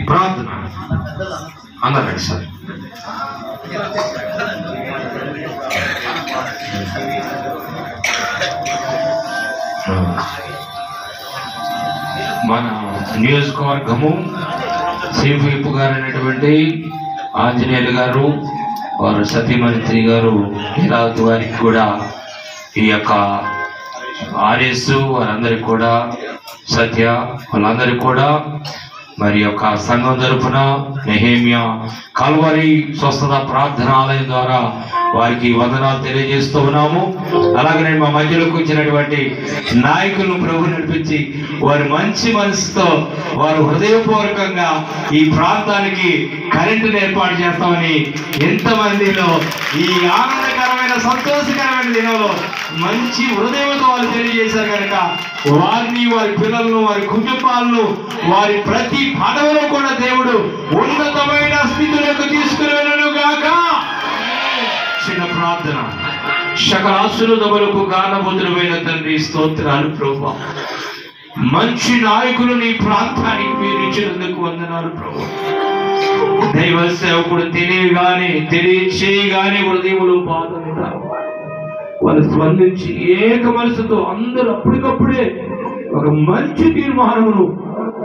ప్రార్థన అందరండి సార్. మన నియోజకవర్గము chief whip గారు అయినటువంటి ఆంజనేయులు గారు, వారు సతీమణి గారు హీరావతి వారికి కూడా, ఈ యొక్క ఆర్ఎస్ వారందరికి కూడా, సత్య వాళ్ళందరికీ కూడా మరి యొక్క సంఘం తరఫున నెహేమియా కల్వరి స్వస్థత ప్రార్థన ఆలయం ద్వారా వారికి వందనాలు తెలియజేస్తూ ఉన్నాము. అలాగే మా మధ్యలోకి వచ్చినటువంటి నాయకులను ప్రభు నడిపించి వారి మంచి మనసుతో వారు హృదయపూర్వకంగా ఈ ప్రాంతానికి కరెంటును ఏర్పాటు చేస్తామని ఎంతమందిలో ఈ ఆనందకరమైన సంతోషకరమైన దినంలో మంచి హృదయంతో వాళ్ళు తెలియజేశారు కనుక వారిని, వారి పిల్లలను, వారి కుటుంబాలను, వారి ప్రతి పదవిలో కూడా దేవుడు ఉన్నతమైన స్థితిలోకి తీసుకుని గాక. చిన్న ప్రార్థన. సకల ఆశీర్వాదములకు కారణభూతులమైన తండ్రి స్తోత్రాలు ప్రభువా. మంచి నాయకులు నీ ప్రాంతానికి మీరు ఇచ్చినందుకు వందనాలు ప్రభువా. దైవ సేవకుడు తెలియచేయగానే హృదయములు బాధ ఉంటారు. వాళ్ళు స్పందించి ఏక మనసుతో అందరూ అప్పటికప్పుడే ఒక మంచి తీర్మానమును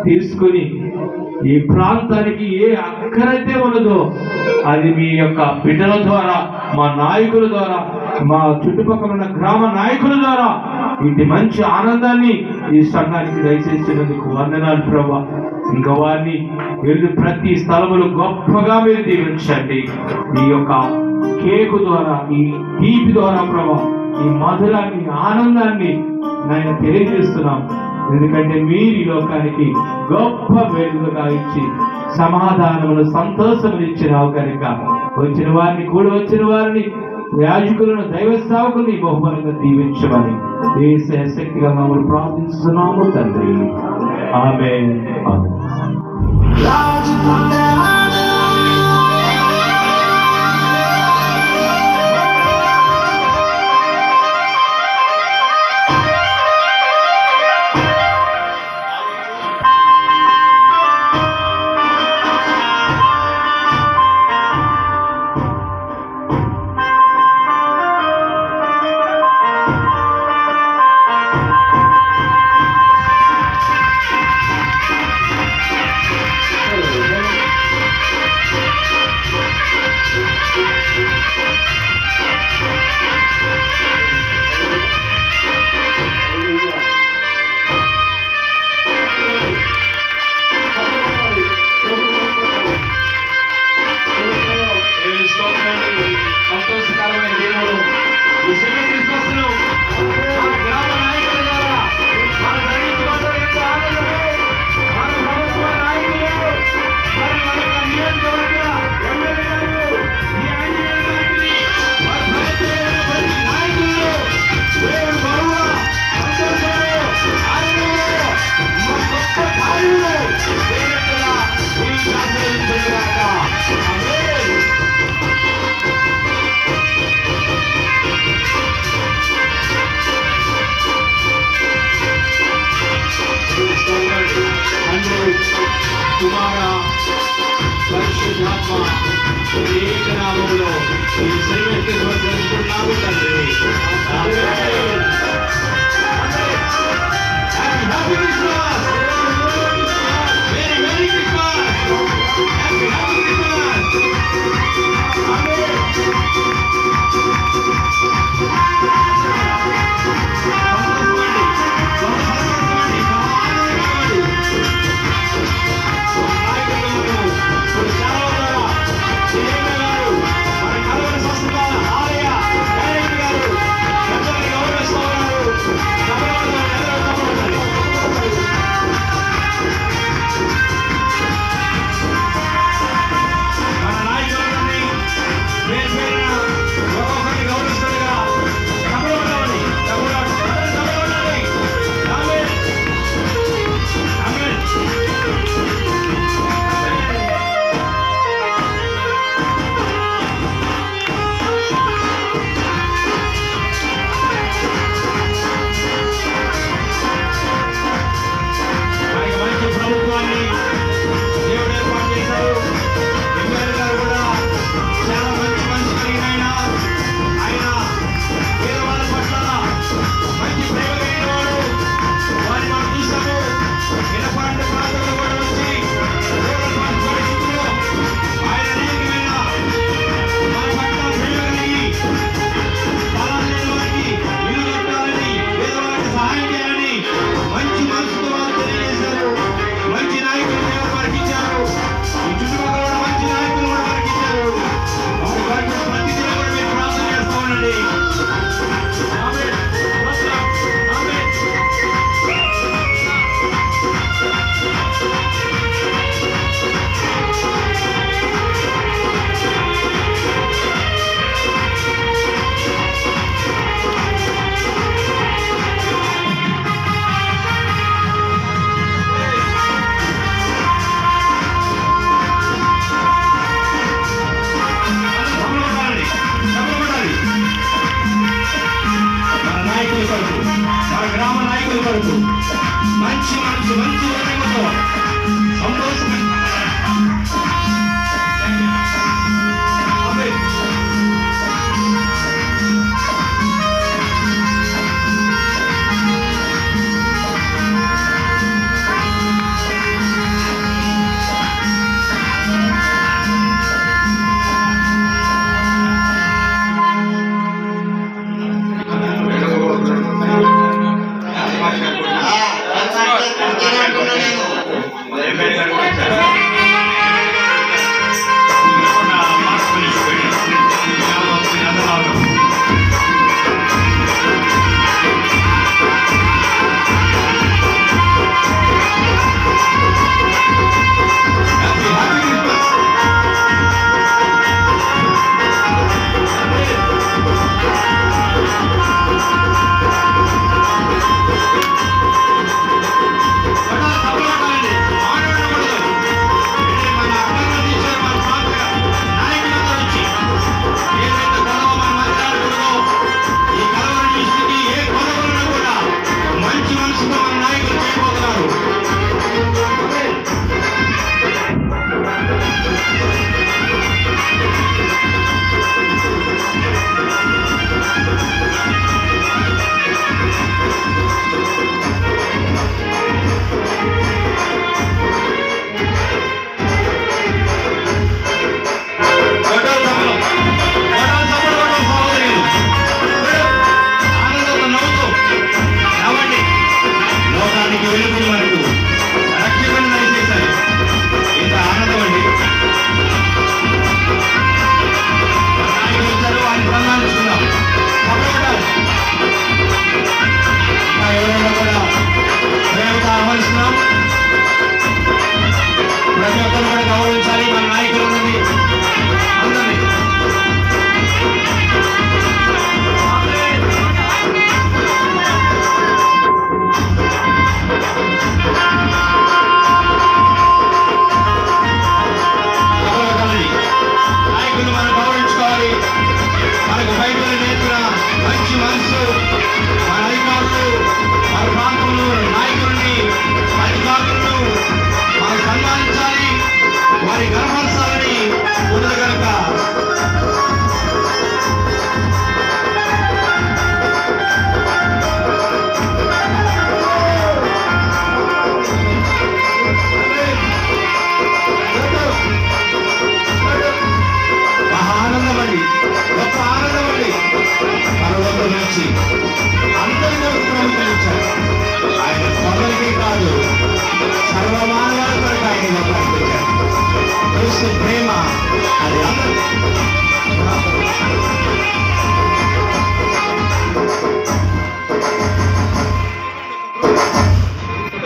తీసుకుని ఈ ప్రాంతానికి ఏ అక్కరైతే ఉన్నదో అది మీ యొక్క బిడ్డల ద్వారా, మా నాయకుల ద్వారా, మా చుట్టుపక్కల ఉన్న గ్రామ నాయకుల ద్వారా ఇంటి మంచి ఆనందాన్ని ఈ సంఘానికి దయచేసినందుకు వందనాలు ప్రభా. ఇంకా వారిని వెళ్ళి ప్రతి స్థలములు గొప్పగా మీరు దీవించండి. ఈ యొక్క కేకు ద్వారా, ఈ తీపి ద్వారా ప్రభా ఈ మధురాన్ని, ఆనందాన్ని నేను తెలియజేస్తున్నాం. ఎందుకంటే మీరు ఈ లోకానికి గొప్ప మేలుగా ఇచ్చి సమాధానములు, సంతోషములు ఇచ్చినావు కనుక వచ్చిన వారిని, కూడా వచ్చిన వారిని, యాజకులను, దైవ సేవకుల్ని బహుమానంగా దీవించమని యేసు శక్తిగా మమ్మల్ని ప్రార్థిస్తున్నాము తండ్రి. ఆమేన్. మంచి హృదయంతో సంతోషంగా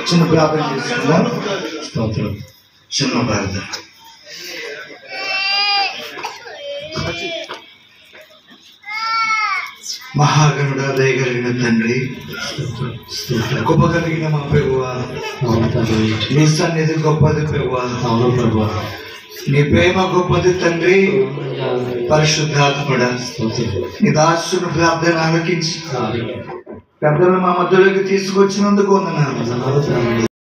చిన్న ప్రార్థన చేసుకుందాం. స్తోత్రం. చిన్న ప్రార్థన. మహాగణుడా, దయగలిగిన తండ్రి, గొప్ప కలిగిన మా ప్రభువా, నీ సన్నిధి గొప్పది ప్రభువా, నీ ప్రేమ గొప్పది తండ్రి. పరిశుద్ధాత్ముడా, నీ దాసుని ప్రార్థన ఆలకించి పెద్దలను మా మధ్యలోకి తీసుకొచ్చినందుకు వందనాలు.